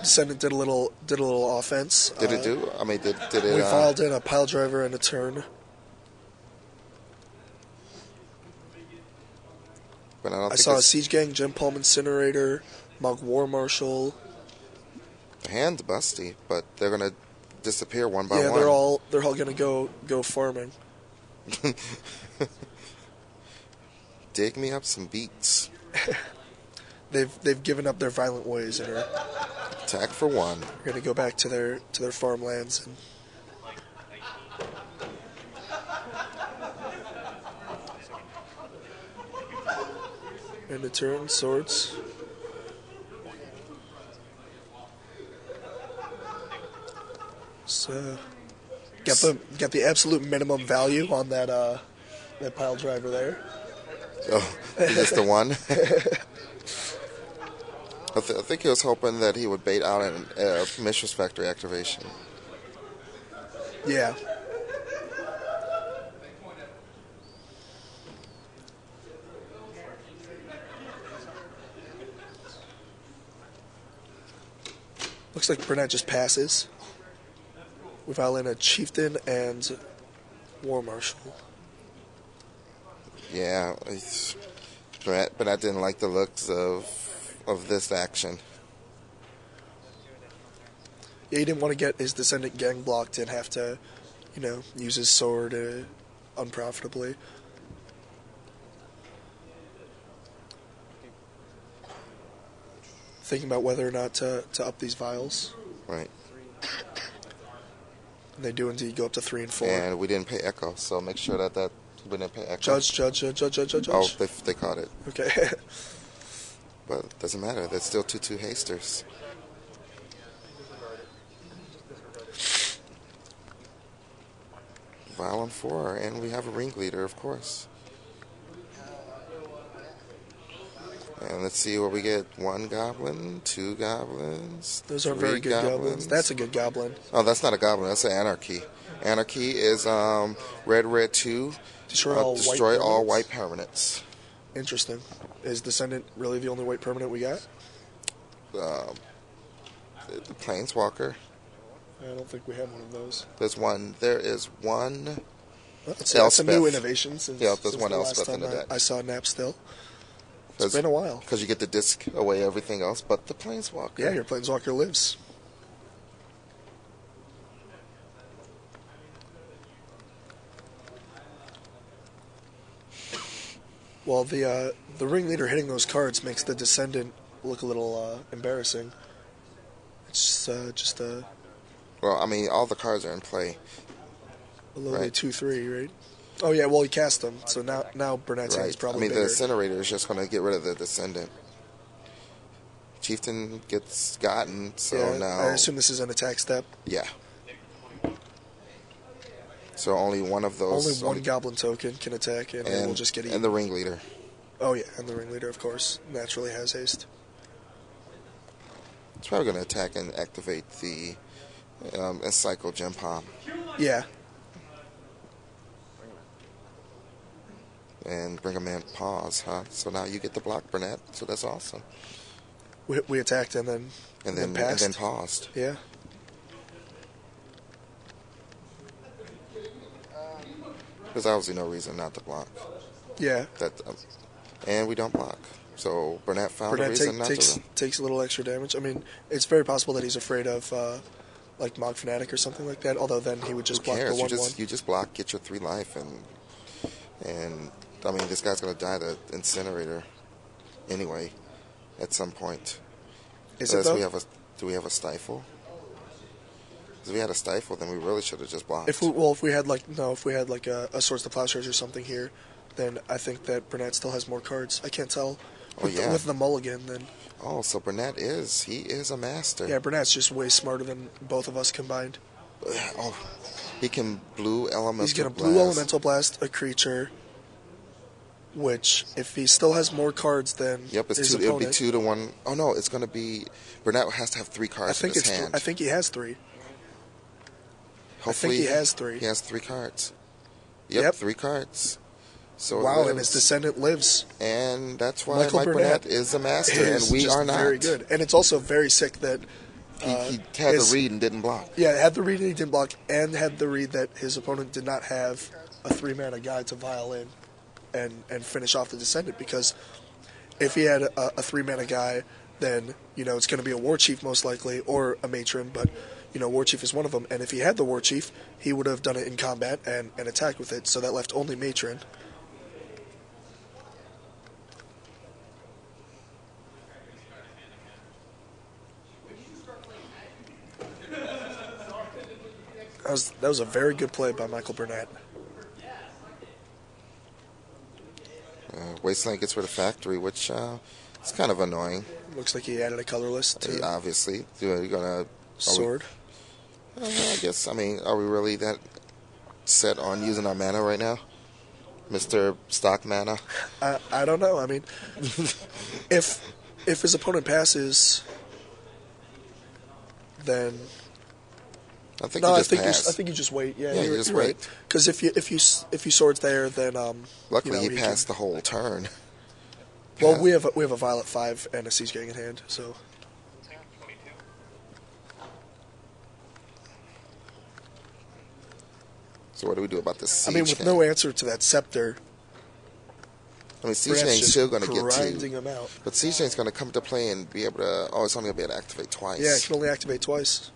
Descendant did a little offense. Did it do? I mean, did it? We filed in a pile driver and a turn. But I saw a Siege Gang, Gem Palm Incinerator, Mug War Marshal. The hand's busty, but they're gonna disappear one by one. Yeah, they're all gonna go farming. Dig me up some beats. They've given up their violent ways and are attack for one. They're gonna go back to their farmlands and a turn, swords. So got the absolute minimum value on that pile driver there. Oh, just the one. I think he was hoping that he would bait out a Mistress Factory activation. Yeah. Looks like Bernat just passes. We file in a Chieftain and War Marshal. Yeah, but I didn't like the looks of this action. Yeah, he didn't want to get his Descendant gang blocked and have to, use his sword unprofitably. Thinking about whether or not to up these vials. Right. And they do indeed go up to 3 and 4. And we didn't pay Echo, so make sure that we didn't pay Echo. Judge. Oh, they caught it. Okay. But it doesn't matter. There's still 2/2 hasters. Vial on 4, and we have a ringleader, of course. And let's see what we get. 1 goblin, 2 goblins. Those are very good goblins. That's a good goblin. Oh, that's not a goblin. That's an anarchy. Anarchy is red 2. Destroy all white permanents. Interesting. Is Descendant really the only white permanent we got? The Planeswalker. I don't think we have one of those. There is one. That's a new innovation since, there's one the Elspeth last in the time deck. I saw Knappstill. It's been a while. Because you get the disc away everything else but the Planeswalker. Yeah, your Planeswalker lives. Well, the ringleader hitting those cards makes the Descendant look a little embarrassing. It's just a... Well, I mean, all the cards are in play. Below the 2/3, right? Oh yeah, well he cast them, so now Bernat's hand is probably bigger. The Incinerator is just going to get rid of the Descendant. Chieftain gets gotten, so now... I assume this is an attack step. Yeah. So only one of those... Only one Goblin token can attack, and we'll just get eaten. And the Ringleader. Oh yeah, and the Ringleader, of course, naturally has haste. It's probably going to attack and activate the Encyclo Gem Palm. Yeah. And bring a man pause, huh? So now you get the block, Bernat. So that's awesome. We attacked and then passed. And then paused. Yeah. There's obviously no reason not to block. Yeah. And we don't block. So Bernat found a reason not to. Takes a little extra damage. I mean, it's very possible that he's afraid of like Mog Fanatic or something like that. Although then he would just block the 1/1. You just block, get your 3 life, and I mean, this guy's going to die the Incinerator anyway at some point. Is it though? Do we have a Stifle? If we had a Stifle, then we really should have just blocked. If we had like a Swords to Plowshares or something here, then I think that Bernat still has more cards. I can't tell. With the mulligan, then. Oh, so Bernat is a master. Yeah, Bernat's just way smarter than both of us combined. Oh, he can blue elemental blast. He's going to blue elemental blast a creature, which, if he still has more cards than his opponent... It'll be 2 to 1. Oh, no, it's going to be... Bernat has to have 3 cards in his hand. I think he has 3. Hopefully, I think he has 3. He has 3 cards. Yep. 3 cards. So wow, and his Descendant lives. And that's why Mike Bernat is a master, and we are not. Very good. And it's also very sick that He had the read and didn't block. Yeah, had the read and he didn't block, and had the read that his opponent did not have a 3-mana guy to vial in and finish off the Descendant, because if he had a 3-mana guy, then, it's going to be a War Chief most likely, or a Matron, but, War Chief is one of them, and if he had the War Chief, he would have done it in combat and attacked with it, so that left only Matron. That was a very good play by Michael Bernat. Wasteland gets rid of Factory, which is kind of annoying. Looks like he added a colorless to obviously. You're gonna Sword. I guess. I mean, are we really that set on using our mana right now, Mr. Stock Mana? I don't know. I mean, if his opponent passes, then I think no. you I just pass. think you just wait. Yeah, you just you're wait. Right. Because if you swords there, then luckily he passed the whole turn. Well, we have a Violet 5 and a Siege Gang in hand, so. So what do we do about this Siege I mean, with no answer to that Scepter, Siege Gang's still going to get grinding him out. But Siege Gang's going to come to play and be able to. Oh, it's only going to be able to activate twice. Yeah, it can only activate twice.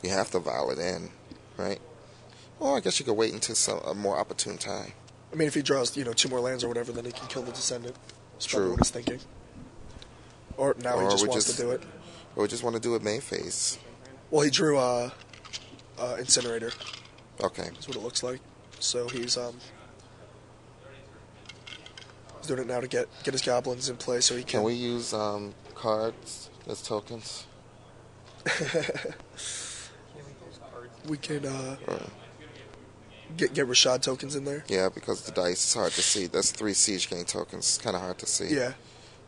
You have to vial it in, right? Well, I guess you could wait until a more opportune time. I mean, if he draws, 2 more lands or whatever, then he can kill the Descendant. That's probably what he's thinking. Or now he just wants to do it. Or we just want to do it main phase. Well, he drew Incinerator. Okay. That's what it looks like. So he's doing it now to get his goblins in play so he can. Can we use cards as tokens? We can get Rashad tokens in there. Yeah, because the dice is hard to see. That's 3 Siege Gang tokens. It's kind of hard to see. Yeah.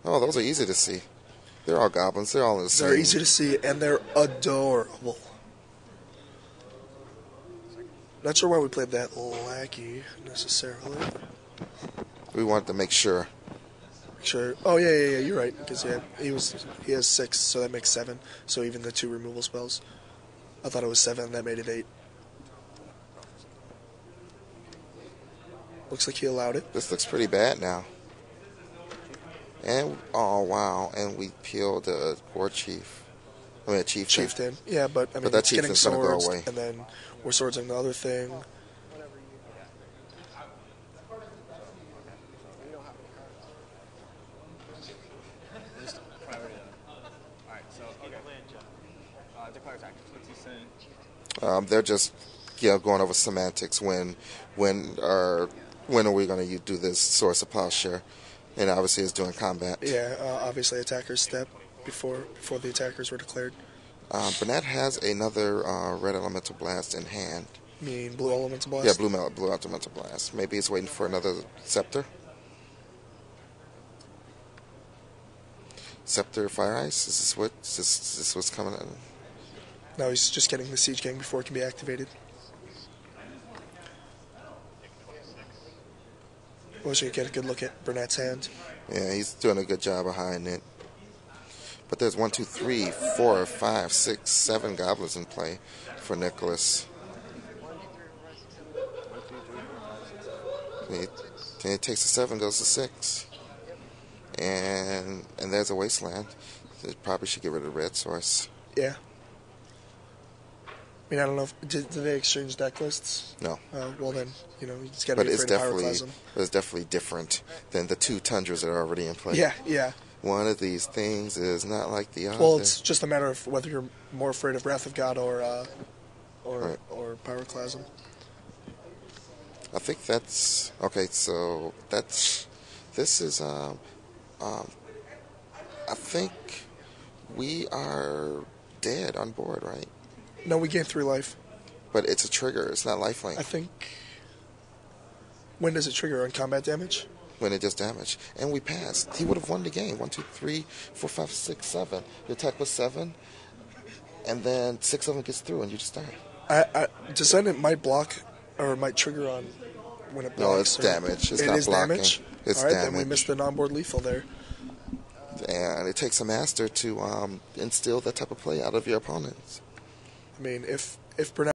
Oh, those are easy to see. They're all goblins. They're all in the same. They're easy to see, and they're adorable. Not sure why we played that lackey necessarily. We wanted to make sure. Sure. Oh yeah. You're right. Because he has 6, so that makes 7. So even the 2 removal spells. I thought it was 7. That made it 8. Looks like he allowed it. This looks pretty bad now. And oh wow! And we peeled a War Chief. I mean a Chieftain. Yeah, but I mean, that it's getting Chieftain's gonna swords, go away. and then we're swordsing the other thing. They're just going over semantics. When are we going to do this Source of Plowshare? And obviously it's doing combat. Yeah, obviously attackers step before the attackers were declared. Bernat has another red elemental blast in hand. You mean blue elemental blast? Yeah, blue elemental blast. Maybe he's waiting for another Scepter. Scepter Fire Ice. Is this what's coming in? No, he's just getting the Siege Gang before it can be activated. Wish you could get a good look at Bernat's hand. Yeah, he's doing a good job behind it. But there's 1, 2, 3, 4, 5, 6, 7 goblins in play for Nicholas. He takes a 7, goes to 6. And there's a Wasteland. They probably should get rid of the red source. Yeah. I mean, I don't know. Did they exchange deck lists? No. Well, then, you just got to be afraid of Pyroclasm. But it's definitely different than the 2 Tundras that are already in play. Yeah. One of these things is not like the other. Well, it's just a matter of whether you're more afraid of Wrath of God or Pyroclasm. I think that's okay. So this is I think we are dead on board, right? No, we gain 3 life. But it's a trigger. It's not lifelink. I think. When does it trigger? On combat damage? When it does damage. And we passed. He would have won the game. 1, 2, 3, 4, 5, 6, 7. Your attack was 7. And then 6 of them gets through and you just die. Descendant might block or might trigger on when it blocks. No, it's damage. It's not blocking. Damage? It's All right, damage. then we missed the non-board lethal there. And it takes a master to instill that type of play out of your opponents. I mean, if Bernat